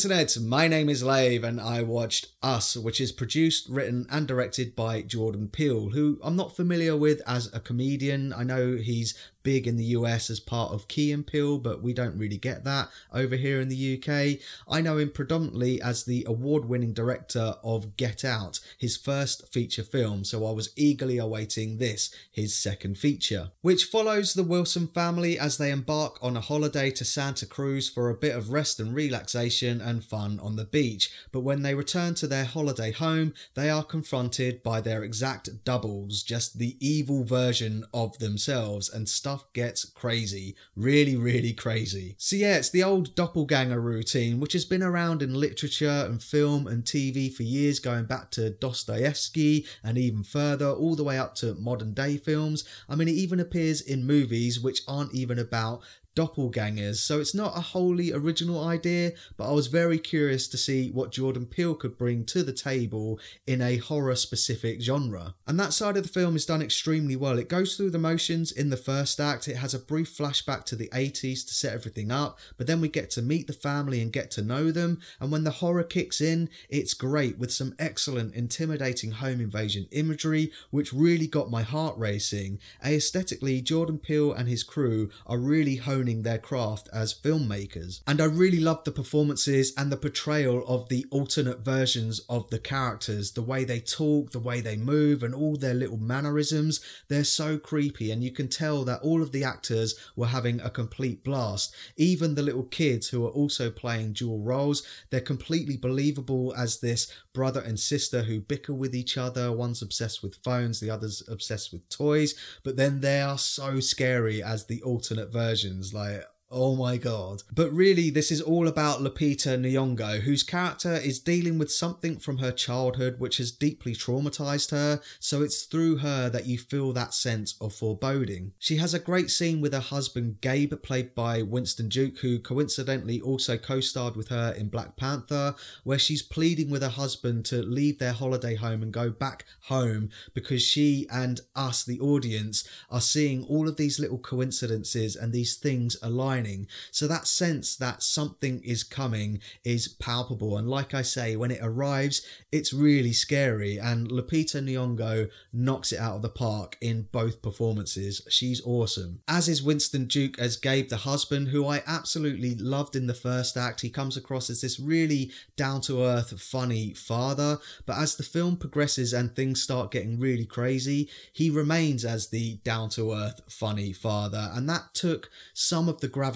internet, my name is Lave and I watched Us, which is produced, written and directed by Jordan Peele, who I'm not familiar with as a comedian. I know he's big in the US as part of Key and Peele, but we don't really get that over here in the UK. I know him predominantly as the award-winning director of Get Out, his first feature film, so I was eagerly awaiting this, his second feature, which follows the Wilson family as they embark on a holiday to Santa Cruz for a bit of rest and relaxation and fun on the beach. But when they return to their holiday home, they are confronted by their exact doubles, just the evil version of themselves, and stuff gets crazy, really crazy. So yeah, it's the old doppelganger routine, which has been around in literature and film and TV for years, going back to Dostoevsky and even further, all the way up to modern day films. I mean, it even appears in movies which aren't even about doppelgängers, so it's not a wholly original idea, but I was very curious to see what Jordan Peele could bring to the table in a horror specific genre. And that side of the film is done extremely well. It goes through the motions in the first act, it has a brief flashback to the 80s to set everything up, but then we get to meet the family and get to know them, and when the horror kicks in, it's great with some excellent intimidating home invasion imagery which really got my heart racing. Aesthetically, Jordan Peele and his crew are really honing their craft as filmmakers, and I really loved the performances and the portrayal of the alternate versions of the characters, the way they talk, the way they move, and all their little mannerisms. They're so creepy, and you can tell that all of the actors were having a complete blast. Even the little kids who are also playing dual roles, they're completely believable as this brother and sister who bicker with each other. One's obsessed with phones, the other's obsessed with toys, but then they are so scary as the alternate versions. Like, oh my god. But really, this is all about Lupita Nyong'o, whose character is dealing with something from her childhood which has deeply traumatized her, so it's through her that you feel that sense of foreboding. She has a great scene with her husband Gabe, played by Winston, who coincidentally also co-starred with her in Black Panther, where she's pleading with her husband to leave their holiday home and go back home because she and us, the audience, are seeing all of these little coincidences and these things aligning. So that sense that something is coming is palpable, and like I say, when it arrives, it's really scary, and Lupita Nyong'o knocks it out of the park in both performances. She's awesome. As is Winston as Gabe, the husband, who I absolutely loved in the first act. He comes across as this really down-to-earth, funny father, but as the film progresses and things start getting really crazy, he remains as the down-to-earth, funny father, and that took some of the gravitas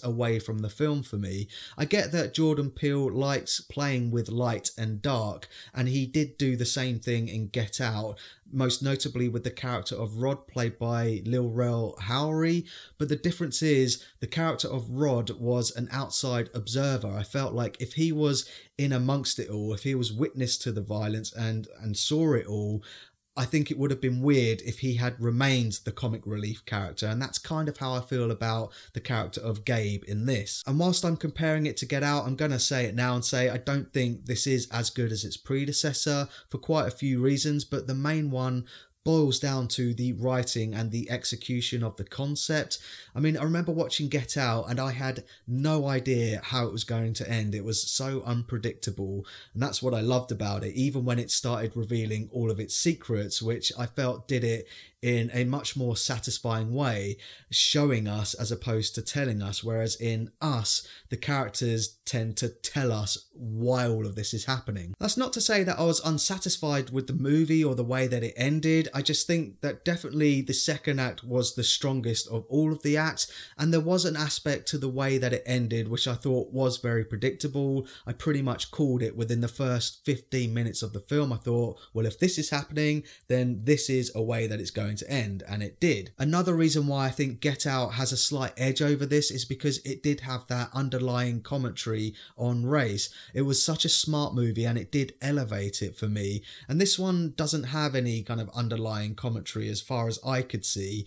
away from the film for me. I get that Jordan Peele likes playing with light and dark, and he did do the same thing in Get Out, most notably with the character of Rod, played by Lil Rel Howery, but the difference is the character of Rod was an outside observer. I felt like if he was in amongst it all, if he was witness to the violence and saw it all, I think it would have been weird if he had remained the comic relief character, and that's kind of how I feel about the character of Gabe in this. And whilst I'm comparing it to Get Out, I'm going to say it now and say I don't think this is as good as its predecessor for quite a few reasons, but the main one boils down to the writing and the execution of the concept. I mean, I remember watching Get Out and I had no idea how it was going to end. It was so unpredictable, and that's what I loved about it, even when it started revealing all of its secrets, which I felt did it in a much more satisfying way, showing us as opposed to telling us, whereas in Us, the characters tend to tell us why all of this is happening. That's not to say that I was unsatisfied with the movie or the way that it ended. I just think that definitely the second act was the strongest of all of the acts, and there was an aspect to the way that it ended which I thought was very predictable. I pretty much called it within the first 15 minutes of the film. I thought, well, if this is happening, then this is a way that it's going to end, and it did. Another reason why I think Get Out has a slight edge over this is because it did have that underlying commentary on race. It was such a smart movie and it did elevate it for me, and this one doesn't have any kind of underlying commentary as far as I could see.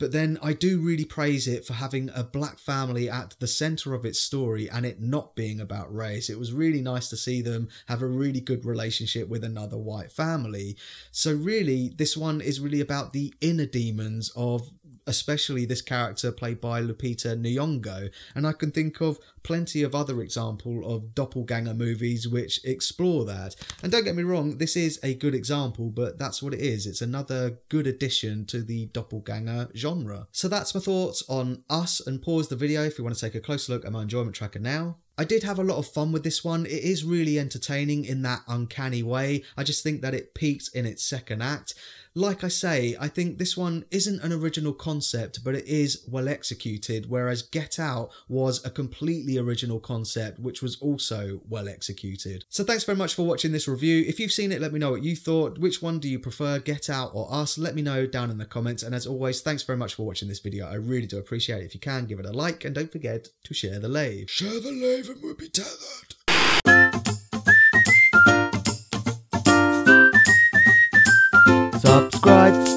But then I do really praise it for having a black family at the centre of its story and it not being about race. It was really nice to see them have a really good relationship with another white family. So really, this one is really about the inner demons of especially this character played by Lupita Nyong'o, and I can think of plenty of other examples of doppelganger movies which explore that. And don't get me wrong, this is a good example, but that's what it is. It's another good addition to the doppelganger genre. So that's my thoughts on Us, and pause the video if you want to take a closer look at my enjoyment tracker now. I did have a lot of fun with this one. It is really entertaining in that uncanny way. I just think that it peaked in its second act. Like I say, I think this one isn't an original concept, but it is well executed, whereas Get Out was a completely original concept, which was also well executed. So thanks very much for watching this review. If you've seen it, let me know what you thought. Which one do you prefer, Get Out or Us? Let me know down in the comments. And as always, thanks very much for watching this video. I really do appreciate it. If you can, give it a like, and don't forget to share the Lave. Share the Lave and we'll be tethered. Subscribe.